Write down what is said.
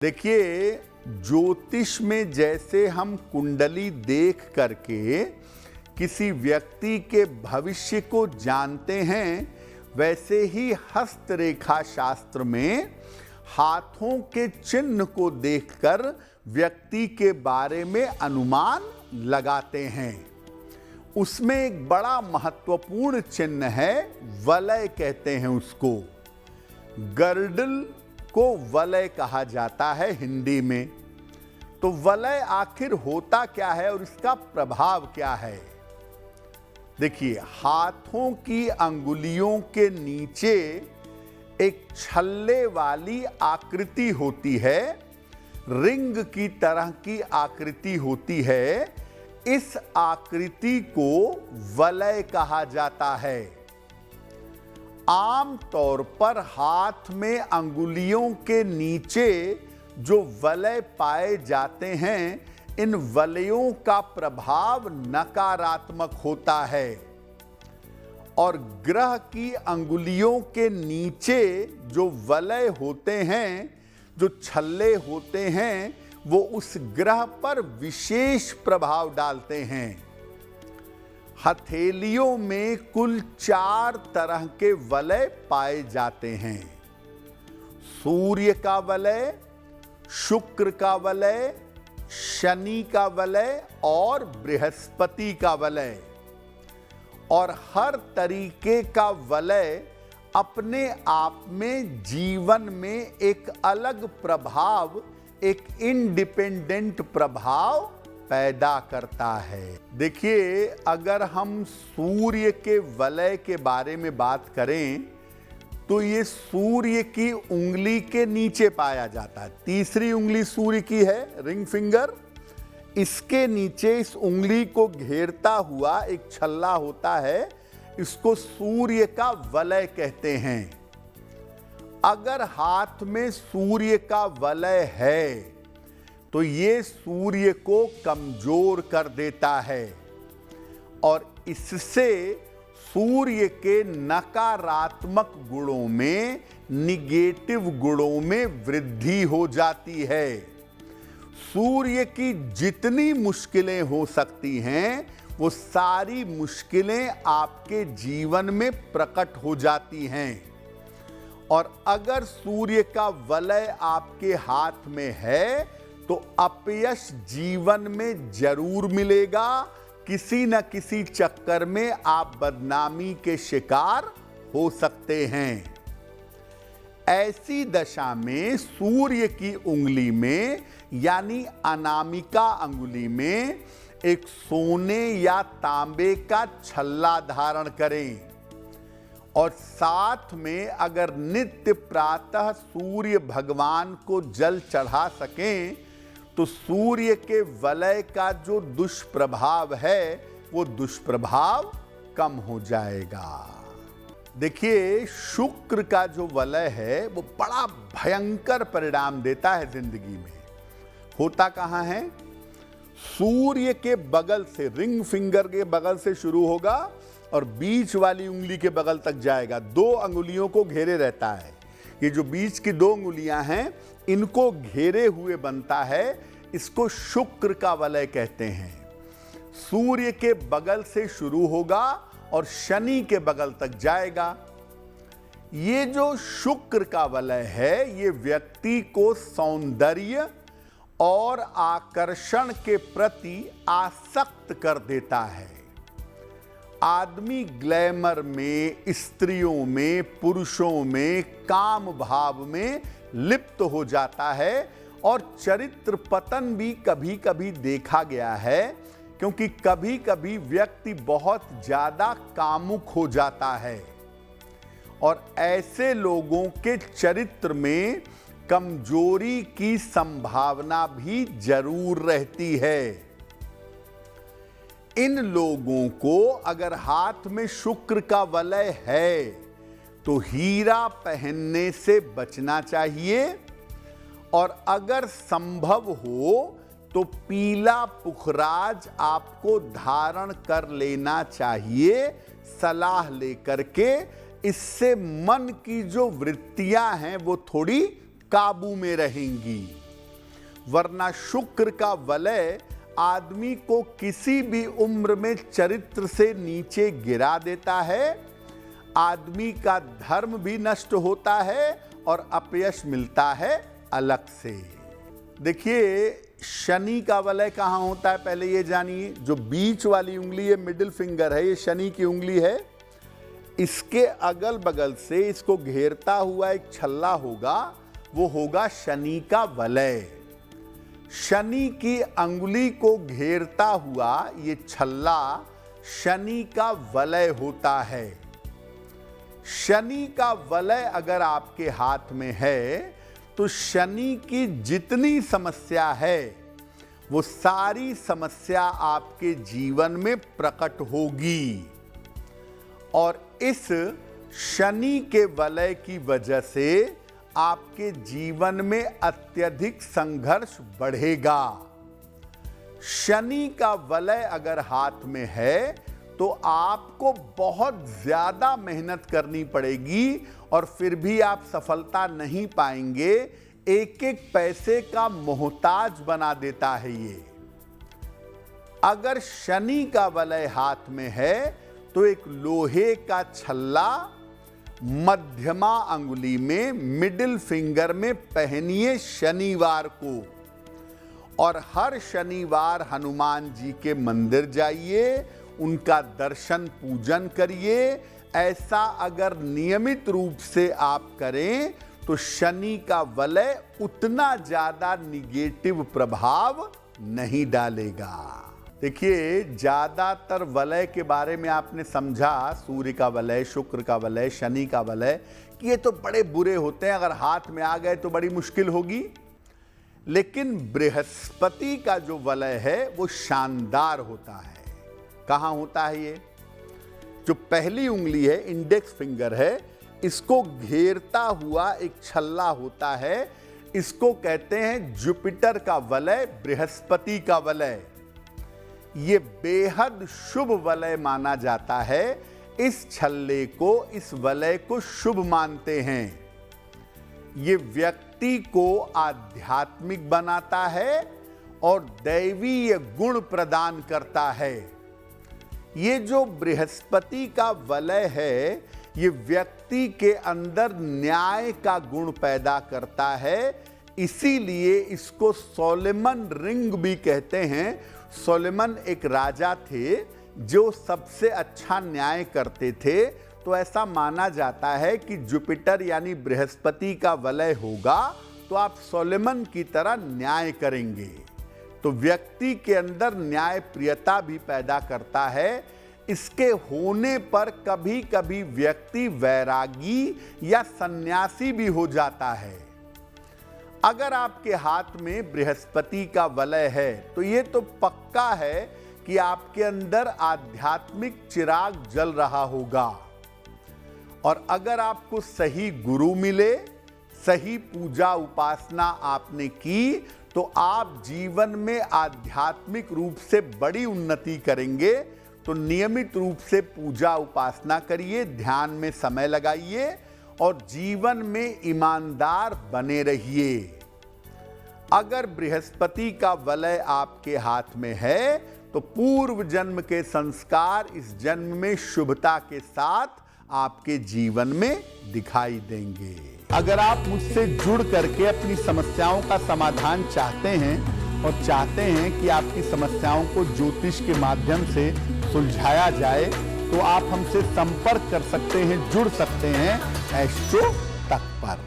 देखिए, ज्योतिष में जैसे हम कुंडली देख करके किसी व्यक्ति के भविष्य को जानते हैं, वैसे ही हस्तरेखा शास्त्र में हाथों के चिन्ह को देखकर व्यक्ति के बारे में अनुमान लगाते हैं। उसमें एक बड़ा महत्वपूर्ण चिन्ह है, वलय कहते हैं उसको। गर्दल को वलय कहा जाता है हिंदी में। तो वलय आखिर होता क्या है और इसका प्रभाव क्या है? देखिए, हाथों की अंगुलियों के नीचे एक छल्ले वाली आकृति होती है, रिंग की तरह की आकृति होती है। इस आकृति को वलय कहा जाता है। आम तौर पर हाथ में अंगुलियों के नीचे जो वलय पाए जाते हैं, इन वलयों का प्रभाव नकारात्मक होता है और ग्रह की अंगुलियों के नीचे जो वलय होते हैं, जो छल्ले होते हैं, वो उस ग्रह पर विशेष प्रभाव डालते हैं। हथेलियों में कुल 4 तरह के वलय पाए जाते हैं। सूर्य का वलय, शुक्र का वलय, शनि का वलय और बृहस्पति का वलय। और हर तरीके का वलय अपने आप में जीवन में एक अलग प्रभाव, एक इंडिपेंडेंट प्रभाव पैदा करता है। देखिए, अगर हम सूर्य के वलय के बारे में बात करें तो ये सूर्य की उंगली के नीचे पाया जाता है। तीसरी उंगली सूर्य की है, रिंग फिंगर। इसके नीचे इस उंगली को घेरता हुआ एक छल्ला होता है, इसको सूर्य का वलय कहते हैं। अगर हाथ में सूर्य का वलय है तो ये सूर्य को कमजोर कर देता है और इससे सूर्य के नकारात्मक गुणों में, निगेटिव गुणों में वृद्धि हो जाती है। सूर्य की जितनी मुश्किलें हो सकती हैं, वो सारी मुश्किलें आपके जीवन में प्रकट हो जाती हैं। और अगर सूर्य का वलय आपके हाथ में है तो अपयश जीवन में जरूर मिलेगा। किसी न किसी चक्कर में आप बदनामी के शिकार हो सकते हैं। ऐसी दशा में सूर्य की उंगली में, यानी अनामिका अंगुली में, एक सोने या तांबे का छल्ला धारण करें और साथ में अगर नित्य प्रातः सूर्य भगवान को जल चढ़ा सकें तो सूर्य के वलय का जो दुष्प्रभाव है, वो दुष्प्रभाव कम हो जाएगा। देखिए, शुक्र का जो वलय है वो बड़ा भयंकर परिणाम देता है जिंदगी में। होता कहाँ है? सूर्य के बगल से, रिंग फिंगर के बगल से शुरू होगा और बीच वाली उंगली के बगल तक जाएगा। 2 अंगुलियों को घेरे रहता है। ये जो बीच की 2 अंगुलियां हैं, इनको घेरे हुए बनता है। इसको शुक्र का वलय कहते हैं। सूर्य के बगल से शुरू होगा और शनि के बगल तक जाएगा। ये जो शुक्र का वलय है, ये व्यक्ति को सौंदर्य और आकर्षण के प्रति आसक्त कर देता है। आदमी ग्लैमर में, स्त्रियों में, पुरुषों में, काम भाव में लिप्त हो जाता है और चरित्र पतन भी कभी कभी देखा गया है, क्योंकि कभी कभी व्यक्ति बहुत ज्यादा कामुक हो जाता है और ऐसे लोगों के चरित्र में कमजोरी की संभावना भी जरूर रहती है। इन लोगों को अगर हाथ में शुक्र का वलय है तो हीरा पहनने से बचना चाहिए और अगर संभव हो तो पीला पुखराज आपको धारण कर लेना चाहिए, सलाह लेकर के। इससे मन की जो वृत्तियां हैं वो थोड़ी काबू में रहेंगी। वरना शुक्र का वलय आदमी को किसी भी उम्र में चरित्र से नीचे गिरा देता है, आदमी का धर्म भी नष्ट होता है और अपयश मिलता है अलग से। देखिए, शनि का वलय कहाँ होता है पहले ये जानिए। जो बीच वाली उंगली है, मिडिल फिंगर है, ये शनि की उंगली है। इसके अगल बगल से इसको घेरता हुआ एक छल्ला होगा, वो होगा शनि का वलय। शनि की अंगुली को घेरता हुआ ये छल्ला शनि का वलय होता है। शनि का वलय अगर आपके हाथ में है तो शनि की जितनी समस्या है वो सारी समस्या आपके जीवन में प्रकट होगी, और इस शनि के वलय की वजह से आपके जीवन में अत्यधिक संघर्ष बढ़ेगा। शनि का वलय अगर हाथ में है तो आपको बहुत ज्यादा मेहनत करनी पड़ेगी और फिर भी आप सफलता नहीं पाएंगे। एक एक पैसे का मोहताज बना देता है ये। अगर शनि का वलय हाथ में है तो एक लोहे का छल्ला मध्यमा अंगुली में, मिडिल फिंगर में पहनिए शनिवार को, और हर शनिवार हनुमान जी के मंदिर जाइए, उनका दर्शन पूजन करिए। ऐसा अगर नियमित रूप से आप करें तो शनि का वलय उतना ज्यादा निगेटिव प्रभाव नहीं डालेगा। देखिए, ज्यादातर वलय के बारे में आपने समझा, सूर्य का वलय, शुक्र का वलय, शनि का वलय, कि ये तो बड़े बुरे होते हैं, अगर हाथ में आ गए तो बड़ी मुश्किल होगी। लेकिन बृहस्पति का जो वलय है वो शानदार होता है। कहाँ होता है ये? जो पहली उंगली है, इंडेक्स फिंगर है, इसको घेरता हुआ एक छल्ला होता है। इसको कहते हैं जुपिटर का वलय, बृहस्पति का वलय। ये बेहद शुभ वलय माना जाता है। इस छल्ले को, इस वलय को शुभ मानते हैं। ये व्यक्ति को आध्यात्मिक बनाता है और दैवीय गुण प्रदान करता है। ये जो बृहस्पति का वलय है, ये व्यक्ति के अंदर न्याय का गुण पैदा करता है। इसीलिए इसको सोलोमन रिंग भी कहते हैं। सोलोमन एक राजा थे जो सबसे अच्छा न्याय करते थे। तो ऐसा माना जाता है कि जुपिटर यानी बृहस्पति का वलय होगा तो आप सोलोमन की तरह न्याय करेंगे। तो व्यक्ति के अंदर न्यायप्रियता भी पैदा करता है। इसके होने पर कभी कभी व्यक्ति वैरागी या सन्यासी भी हो जाता है। अगर आपके हाथ में बृहस्पति का वलय है तो ये तो पक्का है कि आपके अंदर आध्यात्मिक चिराग जल रहा होगा। और अगर आपको सही गुरु मिले, सही पूजा उपासना आपने की, तो आप जीवन में आध्यात्मिक रूप से बड़ी उन्नति करेंगे। तो नियमित रूप से पूजा उपासना करिए, ध्यान में समय लगाइए और जीवन में ईमानदार बने रहिए। अगर बृहस्पति का वलय आपके हाथ में है तो पूर्व जन्म के संस्कार इस जन्म में शुभता के साथ आपके जीवन में दिखाई देंगे। अगर आप मुझसे जुड़ करके अपनी समस्याओं का समाधान चाहते हैं और चाहते हैं कि आपकी समस्याओं को ज्योतिष के माध्यम से सुलझाया जाए, तो आप हमसे संपर्क कर सकते हैं, जुड़ सकते हैं एस्ट्रो तक पर।